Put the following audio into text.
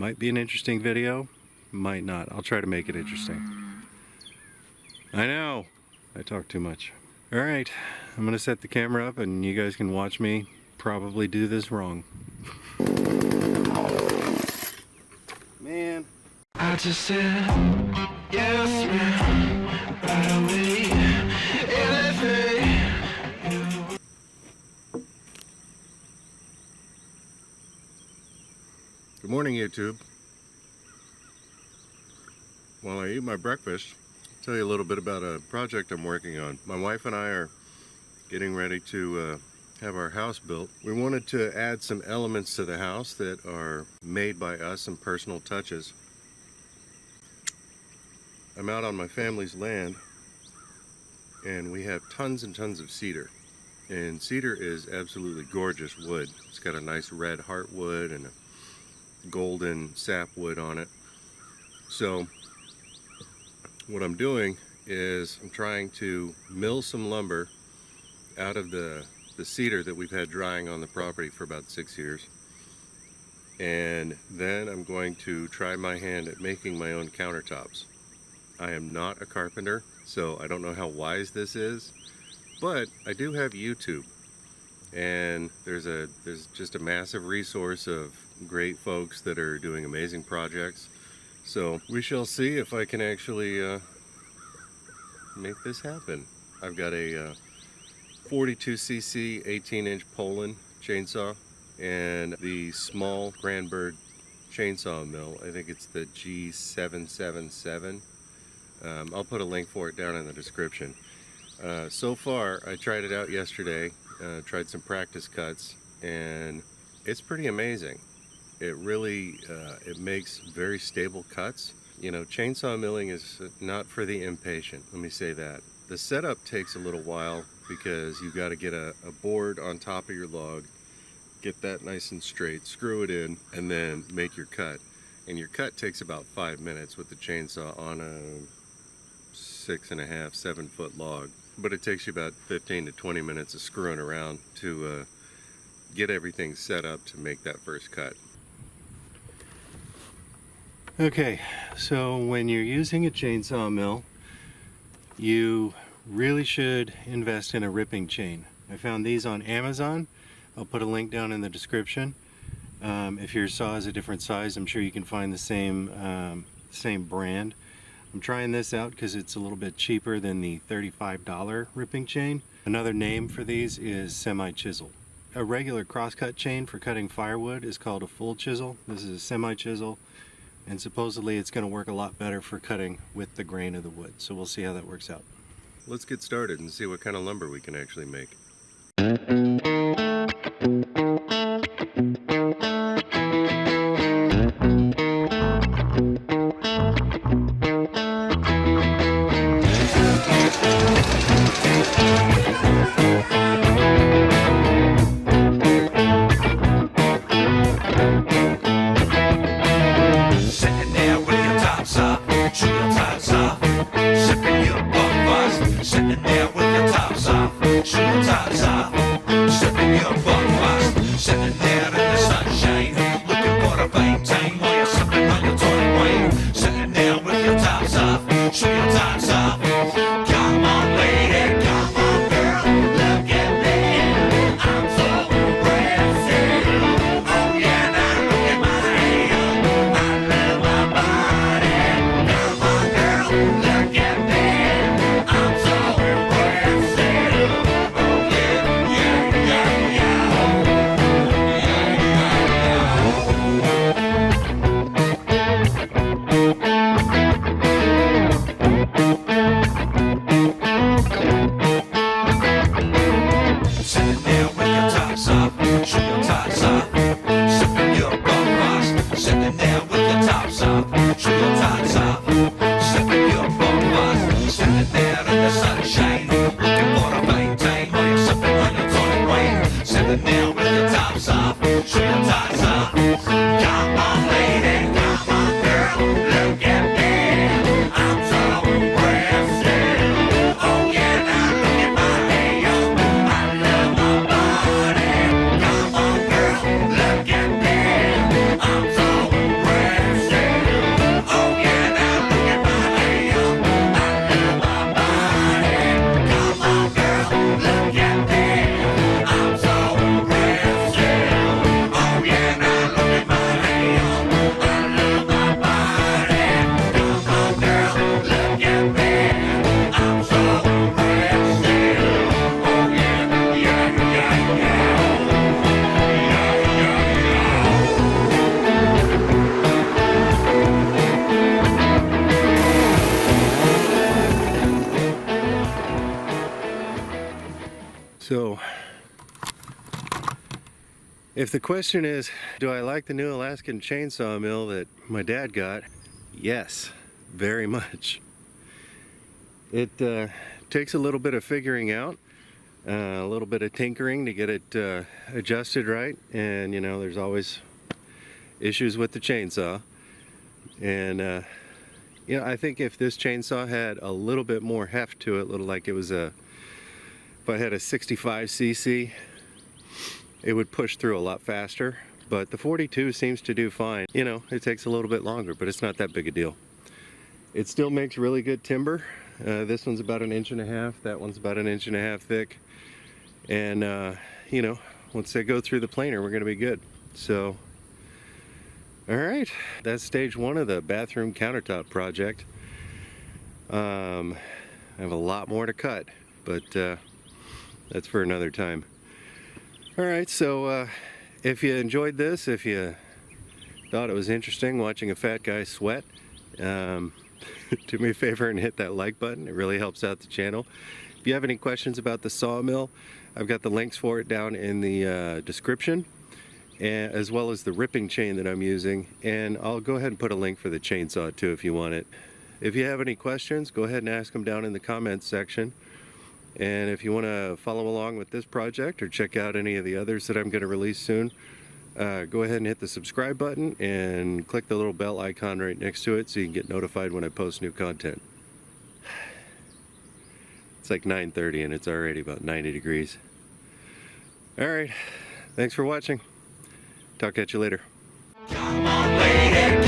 Might be an interesting video, might not. I'll try to make it interesting. I know, I talk too much. Alright, I'm gonna set the camera up and you guys can watch me probably do this wrong. Man. I just said, yes man, right away, anything. Good morning, YouTube. While I eat my breakfast, I'll tell you a little bit about a project I'm working on. My wife and I are getting ready to have our house built. We wanted to add some elements to the house that are made by us, some personal touches. I'm out on my family's land and we have tons and tons of cedar. And cedar is absolutely gorgeous wood. It's got a nice red heartwood and a golden sapwood on it. So what I'm doing is I'm trying to mill some lumber out of the cedar that we've had drying on the property for about 6 years. And then I'm going to try my hand at making my own countertops. I am not a carpenter, so I don't know how wise this is, but I do have YouTube. And there's just a massive resource of great folks that are doing amazing projects. So we shall see if I can actually make this happen. I've got a 42cc 18-inch Poland chainsaw and the small Granberg chainsaw mill. I think it's the G777. I'll put a link for it down in the description. So far, I tried it out yesterday, tried some practice cuts, and it's pretty amazing. It really, it makes very stable cuts. You know, chainsaw milling is not for the impatient, let me say that. The setup takes a little while because you've got to get a board on top of your log, get that nice and straight, screw it in, and then make your cut. And your cut takes about 5 minutes with the chainsaw on a 6.5, 7 foot log. But it takes you about 15 to 20 minutes of screwing around to get everything set up to make that first cut. Okay, so when you're using a chainsaw mill, you really should invest in a ripping chain. I found these on Amazon. I'll put a link down in the description. If your saw is a different size, I'm sure you can find the same brand. I'm trying this out because it's a little bit cheaper than the $35 ripping chain. Another name for these is semi-chisel. A regular crosscut chain for cutting firewood is called a full chisel. This is a semi-chisel, and supposedly it's going to work a lot better for cutting with the grain of the wood. So we'll see how that works out. Let's get started and see what kind of lumber we can actually make. If the question is, do I like the new Alaskan chainsaw mill that my dad got? Yes, very much. It takes a little bit of figuring out, a little bit of tinkering to get it adjusted right, and you know, there's always issues with the chainsaw. And you know, I think if this chainsaw had a little bit more heft to it, little like it was if I had a 65cc, it would push through a lot faster. But the 42 seems to do fine. You know, it takes a little bit longer, but it's not that big a deal. It still makes really good timber. This one's about 1.5 inches, that one's about 1.5 inches thick. And you know, once they go through the planer, we're gonna be good. So, all right, that's stage 1 of the bathroom countertop project. I have a lot more to cut, but that's for another time. All right, so if you enjoyed this, if you thought it was interesting watching a fat guy sweat, do me a favor and hit that like button. It really helps out the channel. If you have any questions about the sawmill, I've got the links for it down in the description, and as well as the ripping chain that I'm using, and I'll go ahead and put a link for the chainsaw too if you want it. If you have any questions, go ahead and ask them down in the comments section. And if you want to follow along with this project or check out any of the others that I'm going to release soon, go ahead and hit the subscribe button and click the little bell icon right next to it so you can get notified when I post new content. It's like 9:30 and it's already about 90 degrees. Alright, thanks for watching. Talk at you later. Come on, lady.